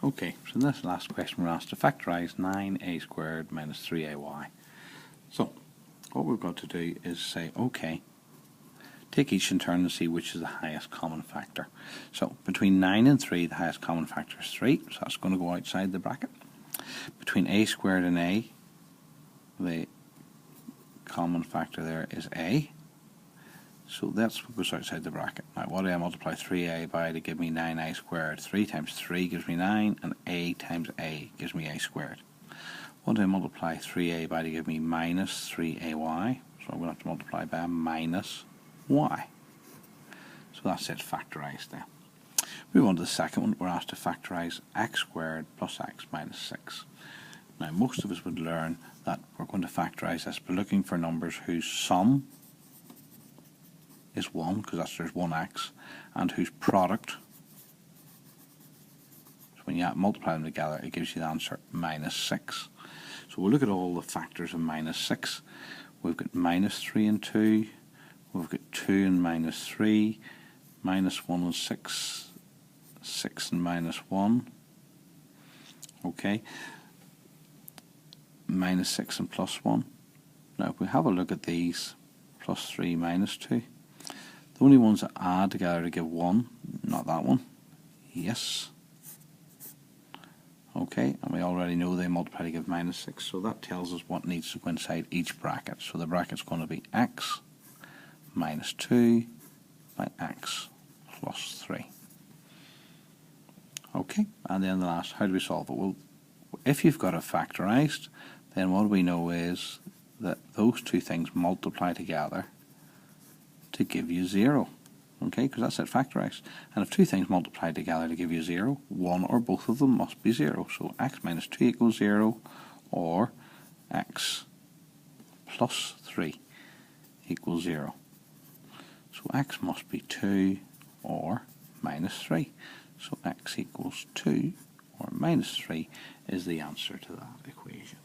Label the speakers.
Speaker 1: Okay, so in this last question we're asked to factorise 9a squared minus 3ay. So, what we've got to do is say, okay, take each in turn and see which is the highest common factor. So, between 9 and 3, the highest common factor is 3, so that's going to go outside the bracket. Between a squared and a, the common factor there is a. So that's what goes outside the bracket. Now what do I multiply 3a by to give me 9a squared? 3 times 3 gives me 9, and a times a gives me a squared. What do I multiply 3a by to give me minus 3ay? So I'm going to have to multiply by a minus y. So that's it, factorised there. Move on to the second one. We're asked to factorise x squared plus x minus 6. Now most of us would learn that we're going to factorise this by looking for numbers whose sum is 1, because there's one x, and whose product, so when you multiply them together, it gives you the answer minus 6. So we'll look at all the factors of minus 6. We've got minus 3 and 2, we've got 2 and minus 3, minus 1 and 6, 6 and minus 1, okay, minus 6 and plus 1. Now if we have a look at these, plus 3, minus 2, the only ones that add together to give 1, not that one, yes. Okay, and we already know they multiply to give minus 6, so that tells us what needs to go inside each bracket. So the bracket's going to be x minus 2 by x plus 3. Okay, and then the last, how do we solve it? Well, if you've got it factorised, then what we know is that those two things multiply together to give you 0, okay, because that's it, factorised. And if two things multiply together to give you 0, one or both of them must be 0. So x minus 2 equals 0, or x plus 3 equals 0. So x must be 2 or minus 3. So x equals 2 or minus 3 is the answer to that equation.